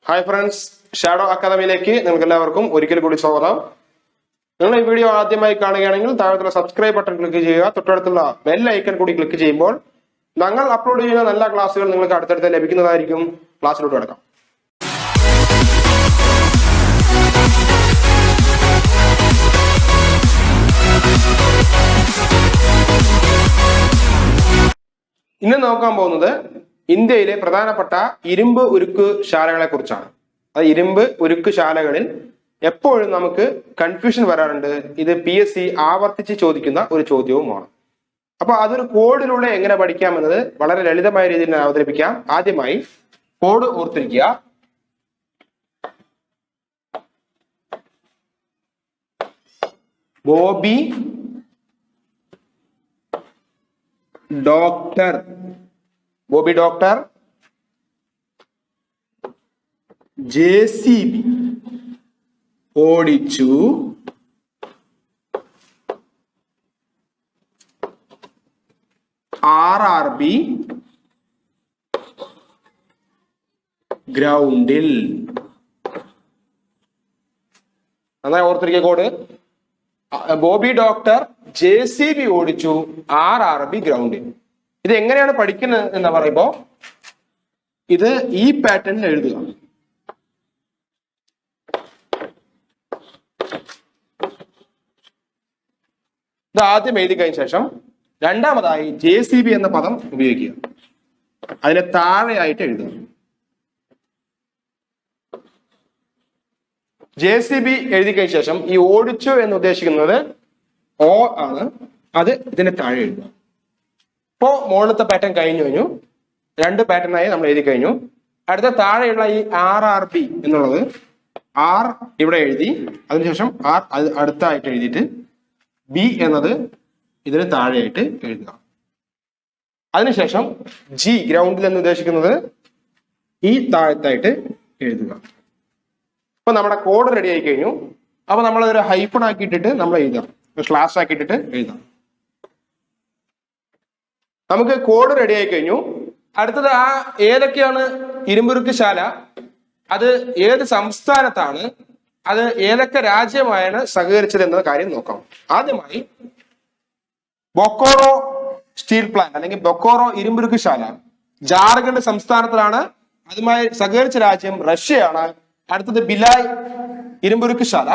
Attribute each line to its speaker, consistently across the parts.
Speaker 1: Hi friends, shadow അക്കാദമിയിലേക്ക് നിങ്ങൾക്ക് എല്ലാവർക്കും ഒരിക്കൽ കൂടി സ്വാഗതം. നിങ്ങൾ ഈ വീഡിയോ ആദ്യമായി കാണുകയാണെങ്കിൽ താഴത്തുള്ള സബ്സ്ക്രൈബ് ബട്ടൺ ക്ലിക്ക് ചെയ്യുക. തൊട്ടടുത്തുള്ള ബെൽ ഐക്കൺ കൂടി ക്ലിക്ക് ചെയ്യുമ്പോൾ ഞങ്ങൾ അപ്ലോഡ് ചെയ്യുന്ന നല്ല ക്ലാസ്സുകൾ നിങ്ങൾക്ക് അടുത്തടുത്ത് ലഭിക്കുന്നതായിരിക്കും. ക്ലാസ്സിലോട്ട് കിടക്കാം. ഇന്ന് നോക്കാൻ പോകുന്നത് ഇന്ത്യയിലെ പ്രധാനപ്പെട്ട ഇരുമ്പ് ഉരുക്ക് ശാലകളെ കുറിച്ചാണ്. അത് ഇരുമ്പ് ഉരുക്ക് ശാലകളിൽ എപ്പോഴും നമുക്ക് കൺഫ്യൂഷൻ വരാറുണ്ട്. ഇത് PSC ആവർത്തിച്ച് ചോദിക്കുന്ന ഒരു ചോദ്യവുമാണ്. അപ്പൊ അതൊരു കോഡിലൂടെ എങ്ങനെ പഠിക്കാമെന്നത് വളരെ ലളിതമായ രീതിയിൽ ഞാൻ അവതരിപ്പിക്കാം. ആദ്യമായി കോഡ് ഓർത്തിരിക്കുക. ബോബി ഡോക്ടർ JCB ഓടിച്ചു RRB ഗ്രൗണ്ടിൽ. നന്നായി ഓർത്തിരിക്കുക കോഡ്. ബോബി ഡോക്ടർ JCB ഓടിച്ചു RRB ഗ്രൗണ്ടിൽ. ഇത് എങ്ങനെയാണ് പഠിക്കുന്നത് എന്ന് പറയുമ്പോ ഇത് ഈ പാറ്റേണിൽ എഴുതുക. ഇത് ആദ്യം എഴുതി കഴിഞ്ഞ ശേഷം രണ്ടാമതായി JCB എന്ന പദം ഉപയോഗിക്കുക. അതിന് താഴെയായിട്ട് എഴുതുക. JCB എഴുതി കഴിഞ്ഞ ശേഷം ഈ ഓടിച്ചു എന്ന് ഉദ്ദേശിക്കുന്നത് O ആണ്. അത് ഇതിന് താഴെ എഴുതുക. ഇപ്പോ മുകളിലത്തെ പാറ്റേൺ കഴിഞ്ഞു. രണ്ട് പാറ്റേണായി നമ്മൾ എഴുതി കഴിഞ്ഞു. അടുത്ത താഴെയുള്ള ഈ RRB എന്നുള്ളത് R ഇവിടെ എഴുതി, അതിനുശേഷം R അടുത്തായിട്ട് എഴുതിയിട്ട് B എന്നത് ഇതിന് താഴെയായിട്ട് എഴുതുക. അതിനുശേഷം G ഗ്രൗണ്ടിൽ എന്ന് ഉദ്ദേശിക്കുന്നത് ഈ താഴത്തായിട്ട് എഴുതുക. ഇപ്പൊ നമ്മുടെ കോഡ് റെഡി ആയി കഴിഞ്ഞു. അപ്പൊ നമ്മൾ ഒരു ഹൈഫൺ ആക്കിയിട്ടിട്ട് നമ്മൾ എഴുതാം, സ്ലാഷ് ആക്കിയിട്ടിട്ട് എഴുതാം. നമുക്ക് കോഡ് റെഡി ആയി കഴിഞ്ഞു. അടുത്തത് ഏതൊക്കെയാണ് ഇരുമ്പുരുക്ക് ശാല, അത് ഏത് സംസ്ഥാനത്താണ്, അത് ഏതൊക്കെ രാജ്യമായാണ് സഹകരിച്ചത് എന്ന കാര്യം നോക്കാം. ആദ്യമായി ബൊക്കോറോ സ്റ്റീൽ പ്ലാന്റ് അല്ലെങ്കിൽ ബൊക്കോറോ ഇരുമ്പുരുക്ക് ശാല ജാർഖണ്ഡ് സംസ്ഥാനത്തിലാണ്. അതുമായി സഹകരിച്ച രാജ്യം റഷ്യയാണ്. അടുത്തത് ബിലായ് ഇരുമ്പുരുക്ക് ശാല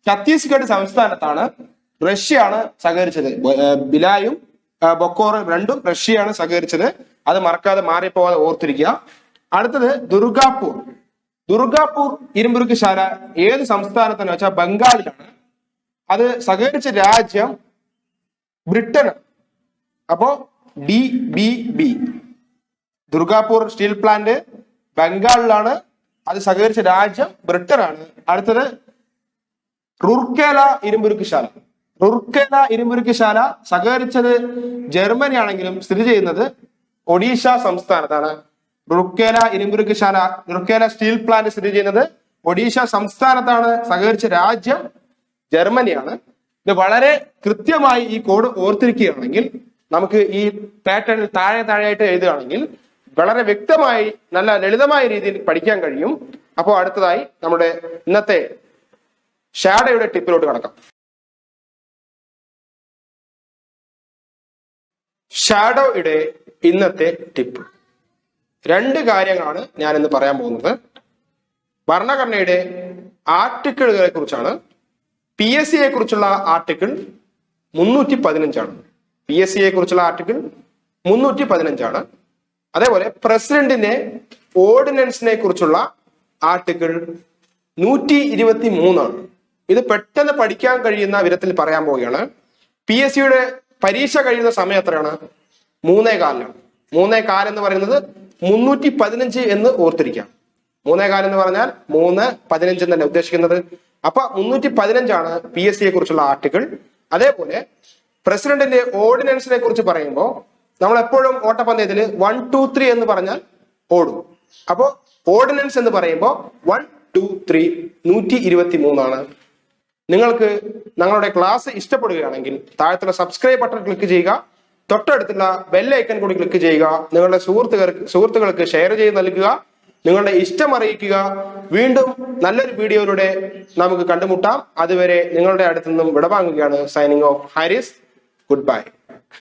Speaker 1: ഛത്തീസ്ഗഡ് സംസ്ഥാനത്താണ്. റഷ്യയാണ് സഹകരിച്ചത്. ബിലായും ബൊക്കോറോ രണ്ടും റഷ്യയാണ് സഹകരിച്ചത്. അത് മറക്കാതെ മാറിപ്പോവാതെ ഓർത്തിരിക്കുക. അടുത്തത് ദുർഗാപൂർ ഇരുമ്പുരുക്ക് ശാല ഏത് സംസ്ഥാനത്തെന്ന് വെച്ചാൽ ബംഗാളിലാണ്. അത് സഹകരിച്ച രാജ്യം ബ്രിട്ടൻ. അപ്പോ DBB ദുർഗാപൂർ സ്റ്റീൽ പ്ലാന്റ് ബംഗാളിലാണ്. അത് സഹകരിച്ച രാജ്യം ബ്രിട്ടനാണ്. അടുത്തത് റൂർക്കേല ഇരുമ്പുരുക്ക് ശാല സഹകരിച്ചത് ജർമ്മനി ആണെങ്കിലും സ്ഥിതി ചെയ്യുന്നത് ഒഡീഷ സംസ്ഥാനത്താണ്. റൂർക്കേല സ്റ്റീൽ പ്ലാന്റ് സ്ഥിതി ചെയ്യുന്നത് ഒഡീഷ സംസ്ഥാനത്താണ്. സഹകരിച്ച രാജ്യം ജർമ്മനിയാണ്. ഇത് വളരെ കൃത്യമായി ഈ കോഡ് ഓർത്തിരിക്കുകയാണെങ്കിൽ നമുക്ക് ഈ പാറ്റേണിൽ താഴെയായിട്ട് എഴുതുകയാണെങ്കിൽ വളരെ വ്യക്തമായി നല്ല ലളിതമായ രീതിയിൽ പഠിക്കാൻ കഴിയും. അപ്പോൾ അടുത്തതായി നമ്മുടെ ഇന്നത്തെ ഷാഡോയുടെ ടിപ്പിലോട്ട് കടക്കാം. ഷാഡോയുടെ ഇന്നത്തെ ടിപ്പ് രണ്ട് കാര്യങ്ങളാണ് ഞാൻ ഇന്ന് പറയാൻ പോകുന്നത്. ഭരണഘടനയുടെ ആർട്ടിക്കിളുകളെ കുറിച്ചാണ്. PSCയെ കുറിച്ചുള്ള ആർട്ടിക്കിൾ 315 PSCയെ കുറിച്ചുള്ള ആർട്ടിക്കിൾ 315. അതേപോലെ പ്രസിഡന്റിന്റെ ഓർഡിനൻസിനെ കുറിച്ചുള്ള ആർട്ടിക്കിൾ 123. ഇത് പെട്ടെന്ന് പഠിക്കാൻ കഴിയുന്ന വിധത്തിൽ പറയാൻ പോവുകയാണ്. PSCയുടെ പരീക്ഷ കഴിയുന്ന സമയം എത്രയാണ്? 3:15. 3:15 എന്ന് പറയുന്നത് 315 എന്ന് ഓർത്തിരിക്കാം. 3:15 എന്ന് പറഞ്ഞാൽ 3:15 എന്നല്ല ഉദ്ദേശിക്കുന്നത്. അപ്പൊ 315 PSCയെ കുറിച്ചുള്ള ആർട്ടിക്കിൾ. അതേപോലെ പ്രസിഡന്റിന്റെ ഓർഡിനൻസിനെ കുറിച്ച് പറയുമ്പോൾ നമ്മൾ എപ്പോഴും ഓട്ടപ്പന്തയത്തിൽ 1, 2, 3 എന്ന് പറഞ്ഞാൽ ഓടും. അപ്പോ ഓർഡിനൻസ് എന്ന് പറയുമ്പോൾ 1, 2, 3 123. നിങ്ങൾക്ക് ഞങ്ങളുടെ ക്ലാസ് ഇഷ്ടപ്പെടുകയാണെങ്കിൽ താഴത്തുള്ള സബ്സ്ക്രൈബ് ബട്ടൺ ക്ലിക്ക് ചെയ്യുക. തൊട്ടടുത്തുള്ള ബെൽ ഐക്കൺ കൂടി ക്ലിക്ക് ചെയ്യുക. നിങ്ങളുടെ സുഹൃത്തുക്കൾക്ക് ഷെയർ ചെയ്ത് നൽകുക. നിങ്ങളുടെ ഇഷ്ടം അറിയിക്കുക. വീണ്ടും നല്ലൊരു വീഡിയോയിലൂടെ നമുക്ക് കണ്ടുമുട്ടാം. അതുവരെ നിങ്ങളുടെ അടുത്തു നിന്നും വിടവാങ്ങുകയാണ്. Signing off Haris. Good bye.